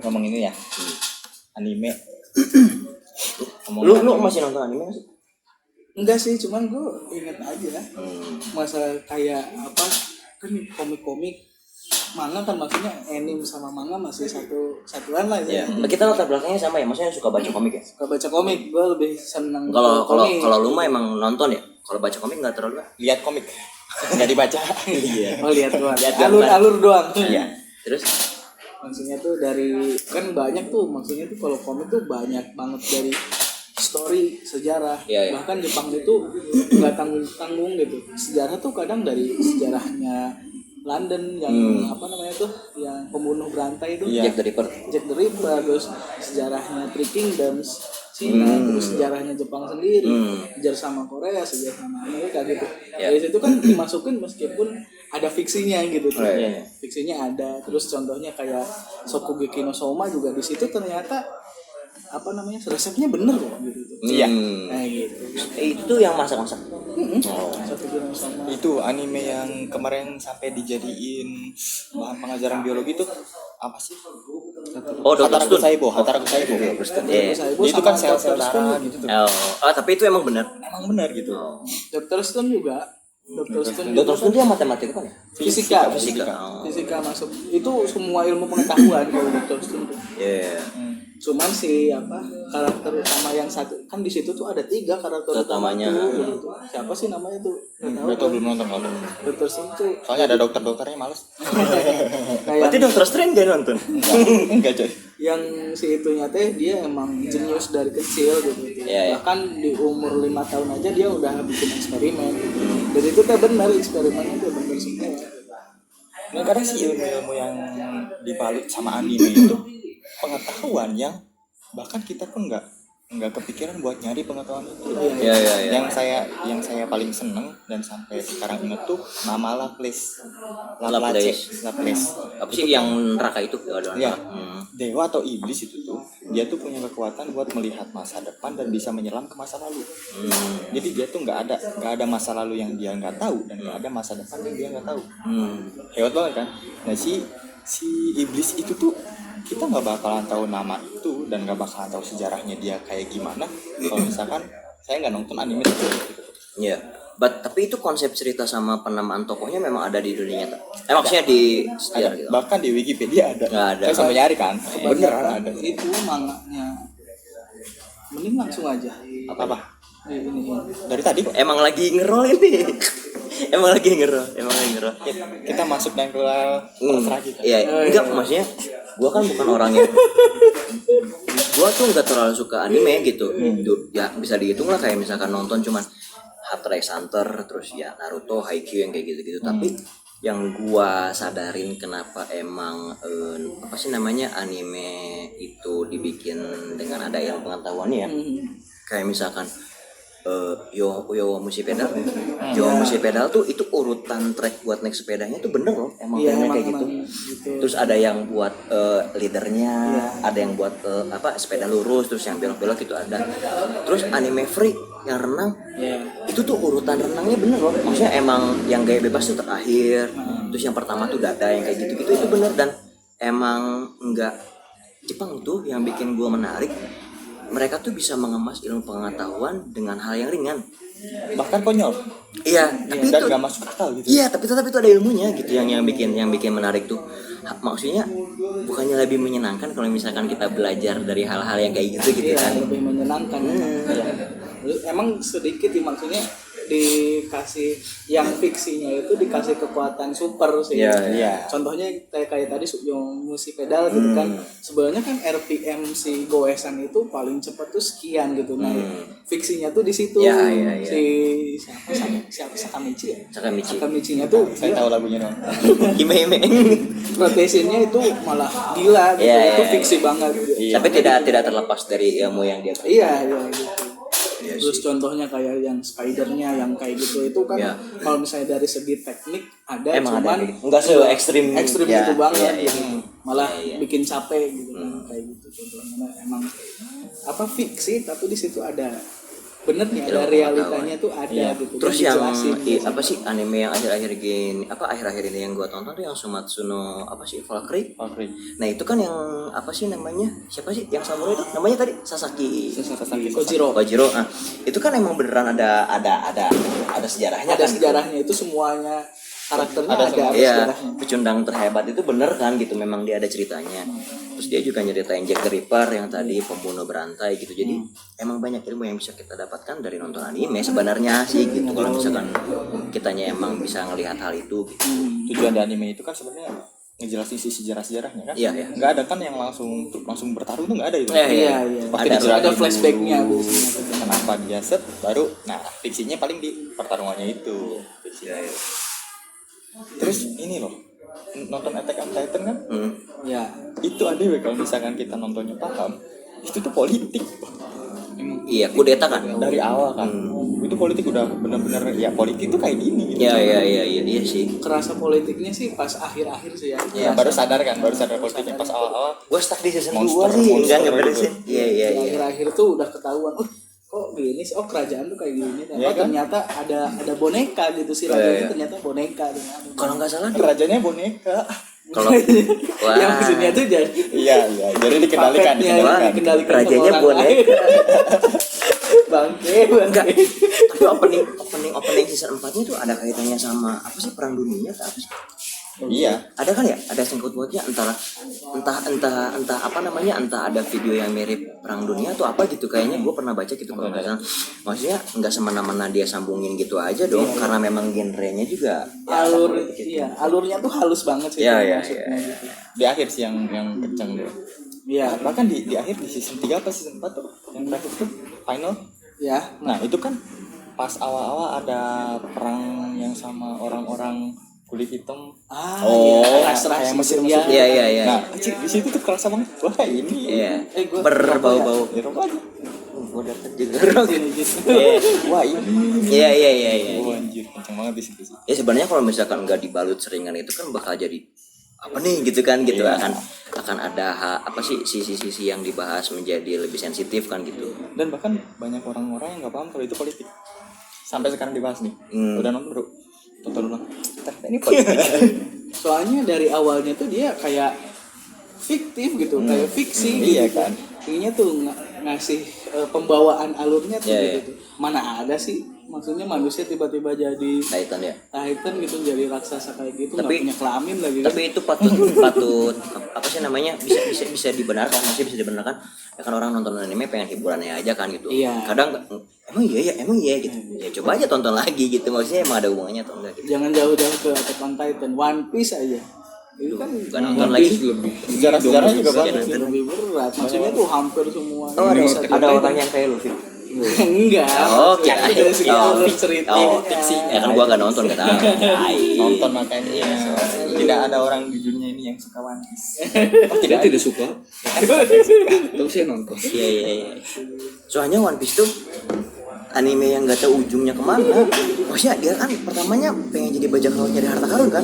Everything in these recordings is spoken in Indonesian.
ngomong ini ya. Anime. Lu masih nonton anime nggak sih? Enggak sih, cuman gue inget aja masa kayak apa kan komik-komik manga kan maksudnya anime sama manga masih satuan lah ya. Kita latar belakangnya sama ya, maksudnya suka baca komik ya. Suka baca komik, gue lebih seneng Kalau lu mah emang nonton ya. Kalau baca komik nggak terlalu. Lihat komik. Enggak dibaca. Iya. Oh lihat doang. Alur doang. Iya. Terus maksudnya tuh dari kan banyak tuh maksudnya tuh kalau komik tuh banyak banget dari story sejarah. Bahkan Jepang itu nggak tanggung gitu. Sejarah tuh kadang dari sejarahnya London yang apa namanya tuh yang pembunuh berantai itu Jack the Ripper, terus sejarahnya Three Kingdoms Cina, terus sejarahnya Jepang sendiri, sejarah sama Korea, sejarah sama Amerika gitu. Dari situ kan dimasukin meskipun ada fiksinya gitu tuh. Fiksinya ada. Terus contohnya kayak Shokugeki no Soma juga di situ ternyata apa namanya resepnya bener loh gitu. Iya. Nah gitu. Itu yang masak-masak. Shokugeki no Soma. Itu anime yang kemarin sampai dijadiin bahan pengajaran biologi tuh apa sih? Hataraku Saibo. Itu kan sel-sel darah gitu tuh. Tapi itu emang benar. Emang benar gitu. Dr. Stone juga. Dr. Stone itu yang matematika kan ya? Fisika masuk. Itu semua ilmu pengetahuan kalau Dr. Stone tuh. Cuman si karakter utama yang satu kan di situ tuh ada 3 karakter utamanya gitu. Siapa sih namanya tuh? Belum nonton kalau. Dr. Stone tuh Soalnya ada dokternya males. Berarti Dr. Strange gak nonton? Enggak coy. Yang si itunya teh dia emang jenius dari kecil gitu. Bahkan di umur 5 tahun aja dia udah bikin eksperimen. Dan itu teh benar eksperimennya tuh benar semua. Nah, kadang sih ilmu-ilmu yang dibalik sama anime itu pengetahuan yang bahkan kita pun nggak kepikiran buat nyari pengetahuan itu. Yang saya paling seneng dan sampai sekarang inget tuh nama Laplace. Apa sih yang neraka itu? Ya, dewa atau iblis itu tuh dia tuh punya kekuatan buat melihat masa depan dan bisa menyelam ke masa lalu. Jadi dia tuh nggak ada masa lalu yang dia nggak tahu dan nggak ada masa depan yang dia nggak tahu. Hebat banget kan? Nah si iblis itu tuh kita nggak bakalan tahu nama itu dan nggak bakalan tahu sejarahnya dia kayak gimana kalau misalkan saya nggak nonton anime itu gitu. Iya. Tapi itu konsep cerita sama penamaan tokohnya memang ada di dunia nyata. Maksudnya di sejarah gitu. Bahkan di Wikipedia ada. Nggak ada. Saya sampai nyari kan. Beneran ada. Itu manganya. Mending langsung aja. Apa? Ini. Dari tadi kok. Emang lagi ngerol ini. Emang lagi ngerol. Kita masuk dan keluar terserah kita. Iya, enggak maksudnya gua kan bukan orang yang gua tuh enggak terlalu suka anime gitu. Ya bisa dihitung lah kayak misalkan nonton cuman Hunter x Hunter terus ya Naruto, Haikyuu yang kayak gitu-gitu. Tapi yang gua sadarin kenapa emang apa sih namanya anime itu dibikin dengan ada ilmu pengetahuannya ya. Kayak misalkan Yo Mushi Pedal. Yo Mushi Pedal tuh itu urutan track buat naik sepedanya tuh bener loh, emang kayak gitu. Terus ada yang buat leadernya, ada yang buat sepeda lurus, terus yang belok-belok itu ada. Terus anime Free yang renang, itu tuh urutan renangnya bener loh. Maksudnya emang yang gaya bebas tuh terakhir. Terus yang pertama tuh dada yang kayak gitu-gitu itu bener dan emang enggak Jepang tuh yang bikin gua menarik. Mereka tuh bisa mengemas ilmu pengetahuan dengan hal yang ringan, bahkan konyol. Iya, tapi dan itu nggak masuk akal gitu. Iya, tapi tetap itu ada ilmunya gitu yang bikin menarik tuh. Maksudnya bukannya lebih menyenangkan kalau misalkan kita belajar dari hal-hal yang kayak gitu kan? Lebih menyenangkan. Emang sedikit ya maksudnya dikasih yang fiksinya itu dikasih kekuatan super sih. Contohnya kayak tadi yang Mushi Pedal gitu kan. Sebenarnya kan RPM si goesan itu paling cepat tuh sekian gitu. Nah, fiksinya tuh di situ. Si siapa Sakamichi ya? Sakamichi-nya tuh saya tahu lagunya dong. Hime. Protesinnya itu malah gila gitu. Itu fiksi banget gitu. Tapi tidak terlepas dari ilmu yang dia berikan. Iya gitu. Terus contohnya kayak yang spidernya yang kayak gitu itu kan kalau misalnya dari segi teknik ada emang cuman enggak se ekstrim itu banget malah bikin capek gitu kan kayak gitu contohnya emang fiksi tapi di situ ada bener nih ada Ilmu realitanya tuh ada Iya. gitu. Terus Dan yang dijelasin gitu. apa sih anime yang akhir-akhir ini yang gua tonton tuh yang Sumatsu no apa sih Valkyrie. Valkyrie. Nah itu kan yang apa sih namanya, siapa sih yang samurai itu namanya tadi Sasaki Kojiro. Kojiro. Nah itu kan emang beneran ada sejarahnya Ada kan gitu. sejarahnya itu semuanya karakternya Ada ada, semua. Iya, sejarahnya. pecundang terhebat itu bener kan gitu, memang dia ada ceritanya. Terus dia juga nyeritain Jack the Ripper yang tadi pembunuh berantai gitu. Jadi emang banyak ilmu yang bisa kita dapatkan dari nonton anime sebenarnya sih gitu. Kalau misalkan kitanya emang bisa ngelihat hal itu gitu. Tujuan dari anime itu kan sebenarnya ngejelasin si sejarah-sejarahnya kan. Iya, iya. Nggak ada kan yang langsung bertarung tuh nggak ada itu. Iya. Pasti Ada dijelasin ada flashbacknya dulu, biasanya. kenapa dia set baru nah fiksinya paling di pertarungannya itu. Fiksinya. Terus ini loh nonton Attack on Titan kan Ya. itu ada kalau misalkan kita nontonnya paham itu tuh politik Iya, kudeta kan. dari awal kan itu politik udah benar-benar ya politik itu kayak gini gitu. Iya sih. Kerasa politiknya sih pas akhir-akhir sih ya. Ya, baru sadar politiknya pas awal-awal. Gue stuck di season 2 Monster sih. Enggak gitu. beresin. Iya. Di akhir-akhir tuh udah ketahuan. Kok gini sih? Oh kerajaan tuh kayak gini. Iya kan? Ternyata ada boneka gitu sih. Raja itu ternyata boneka. Kalau nggak salah Rajanya boneka. kalau wah, Yang maksudnya tuh jadi Iya, jadi dikendalikan. puppetnya dikendalikan rajanya sama orang boneka. lain. Bangke. Enggak. Tapi opening season 4-nya tuh ada kaitannya sama apa sih, perang dunia atau apa sih? Iya. Ada kan ya? Ada sangkut pautnya entah apa namanya, entah ada video yang mirip perang dunia atau apa gitu kayaknya. Gue pernah baca gitu kalau nggak salah. Maksudnya nggak semena-mena dia sambungin gitu aja dong, karena memang genrenya juga alurnya tuh halus banget sih. Iya. maksudnya gitu. Di akhir sih yang kencang deh. Iya. Bahkan di akhir di season 3 apa season 4 tuh yang terakhir tuh final. Ya. Nah, itu kan pas awal-awal ada perang yang sama orang-orang kulit hitam. Iya. Kayak Mesir. Iya. Nah, di situ tuh kerasa banget. Wah, ini. Iya. Gua Berbau-bau. Eropa aja. Gue datang juga. Wah, ini. Iya. Oh, anjir, kencang banget di situ sih. Ya sebenarnya kalau misalkan nggak dibalut seringan itu kan bakal jadi apa nih gitu kan gitu. Akan ada apa sih sisi-sisi yang dibahas menjadi lebih sensitif kan gitu. Dan bahkan banyak orang-orang yang nggak paham kalau itu politik. Sampai sekarang dibahas nih. Udah nonton bro? Tonton ulang. Ternyata ini politik. Soalnya dari awalnya tuh dia kayak fiktif gitu, kayak fiksi Iya gitu. kan. Intinya tuh ngasih pembawaan alurnya tuh Iya. gitu. Mana ada sih maksudnya manusia tiba-tiba jadi Titan ya. Titan gitu, jadi raksasa kayak gitu, nggak Tapi- punya kelamin lagi. Tapi itu patut apa sih namanya, bisa dibenarkan, masih bisa dibenarkan ya kan, orang nonton anime pengen hiburannya aja kan gitu. Iya. Kadang emang iya gitu. Ya coba aja tonton lagi gitu, maksudnya emang ada hubungannya atau enggak gitu. Jangan jauh-jauh ke Attack on Titan, One Piece aja. Itu kan Bukan nonton lagi. Sejarah-sejarah juga banyak. lebih berat. Maksudnya tuh hampir semua. Oh, bisa ada orang yang kayak Luffy. enggak. Oh, maksudnya kirain. dari segi alur cerita. fiksi. Ya kan gua enggak nonton enggak tahu. Nonton makanya. Tidak ada orang di dunia ini yang suka One Piece. Saya tidak suka. Tapi saya nonton. Iya. Soalnya One Piece tuh anime yang nggak tahu ujungnya kemana. Maksudnya dia kan pertamanya pengen jadi bajak laut nyari harta karun kan.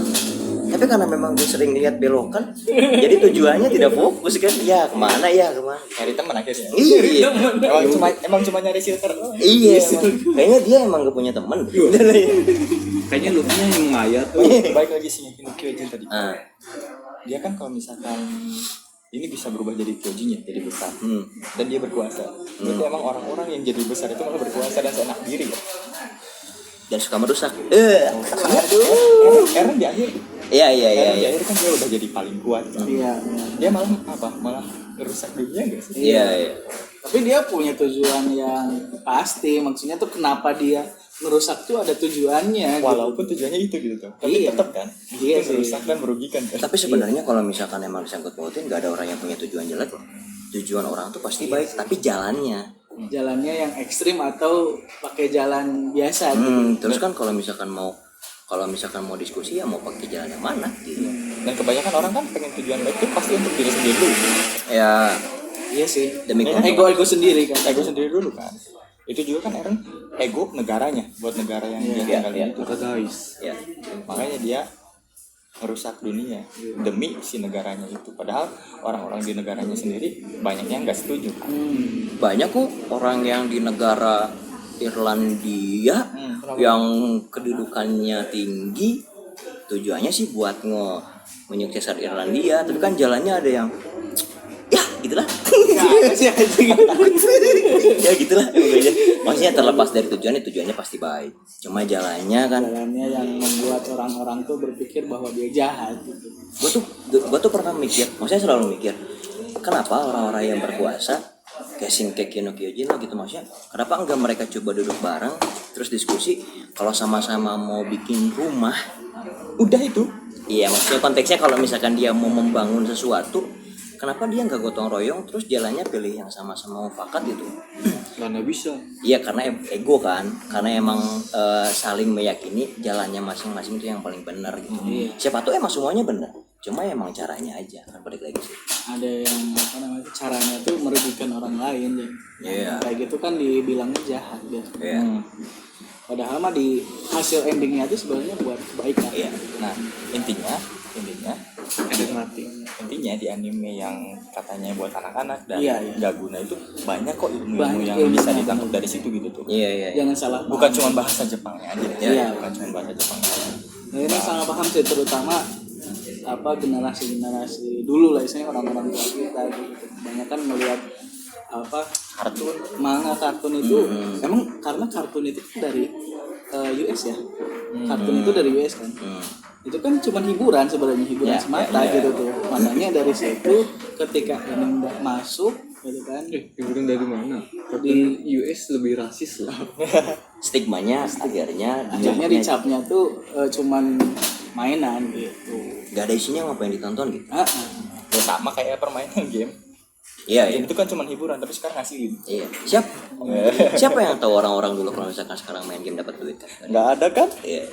Tapi karena memang gue sering lihat belokan, jadi tujuannya tidak fokus kan. Ya kemana. Nyari teman akhirnya. Iya. Emang cuma nyari silver doang. Iya. Kayaknya dia emang gak punya teman. Kayaknya Luffy-nya yang mayat. Baik lagi sih yang Kyojin tadi. Ah, Dia kan kalau misalkan ini bisa berubah jadi Kyojin ya, jadi besar. Dan dia berkuasa. Berarti emang orang-orang yang jadi besar itu malah berkuasa dan seenak diri ya. dan suka merusak. Eren di akhir. Iya. Eren di akhir kan dia udah jadi paling kuat. Kan? Iya. Dia malah apa? Malah ngerusak dunia enggak sih? Iya. Tapi dia punya tujuan yang pasti. Maksudnya tuh kenapa dia merusak tuh ada tujuannya. Gitu. Walaupun tujuannya itu gitu tuh. Tapi Iya. tetap kan. Iya Itu sih. merusak dan merugikan kan. Tapi sebenarnya kalau misalkan emang disangkut pautin, nggak ada orang yang punya tujuan jelek loh. Tujuan orang tuh pasti baik, tapi jalannya. Jalannya yang ekstrim atau pakai jalan biasa gitu. Terus kan kalau misalkan mau diskusi ya mau pakai jalan yang mana gitu. Dan kebanyakan orang kan pengen tujuan baik itu pasti untuk diri sendiri dulu. Ya Iya sih. demi Ego sendiri kan. Ego sendiri dulu kan. Itu juga kan Eren ego negaranya buat negara yang dia tinggalin itu. Kata guys. ya. Makanya dia merusak dunia demi si negaranya itu. Padahal orang-orang di negaranya sendiri banyak yang nggak setuju kan. Banyak kok orang yang di negara Irlandia yang kedudukannya tinggi, tujuannya sih buat menyukseskan Irlandia, tapi kan jalannya ada yang ya gitulah. Ya gitulah pokoknya. Maksudnya terlepas dari tujuannya pasti baik, cuma jalannya kan yang membuat orang-orang tuh berpikir bahwa dia jahat gitu. Gue tuh pernah mikir, maksudnya selalu mikir, kenapa orang-orang yang berkuasa kayak Shinkeki no Kyojin lah gitu, maksudnya kenapa enggak mereka coba duduk bareng terus diskusi, kalau sama-sama mau bikin rumah udah itu. Iya, maksudnya konteksnya kalau misalkan dia mau membangun sesuatu, kenapa dia nggak gotong royong terus jalannya pilih yang sama-sama mufakat gitu. Karena bisa. Iya, karena ego kan, karena emang saling meyakini jalannya masing-masing itu yang paling benar gitu. Siapa tuh emang semuanya benar, cuma emang caranya aja kan, balik lagi sih. Ada yang apa namanya, caranya tuh merugikan orang lain ya. Iya. Kayak gitu kan dibilangnya jahat ya. Iya. Padahal mah di hasil endingnya itu sebenarnya buat kebaikan. Iya. Nah, intinya Ada mati. intinya di anime yang katanya buat anak-anak dan Iya, iya. gak guna itu banyak kok ilmu Banyak yang ilmu bisa yang ditangkap benar. dari situ gitu tuh. Iya. Jangan salah paham. Bukan cuma bahasa Jepangnya aja deh. Iya. Bukan cuma bahasa Jepangnya aja. Nah, ini sangat paham sih, terutama apa generasi dulu lah, istilahnya orang-orang tua kita gitu. Kebanyakan melihat apa Kartun. kartun itu emang karena kartun itu kan dari US ya. Kartun itu dari US kan. Itu kan cuma hiburan sebenarnya, hiburan semata gitu tuh. Makanya dari situ ketika ini udah masuk gitu kan. Hiburan dari mana? Di US lebih rasis loh. Stigmanya akhirnya Dicapnya tuh cuman mainan gitu. gak ada isinya, ngapain ditonton gitu. Ya sama kayak permainan game. Iya. Game itu kan cuma hiburan tapi sekarang ngasilin. Iya. Siapa yang tahu orang-orang dulu kalau misalkan sekarang main game dapat duit kan? Nggak ada kan? Iya.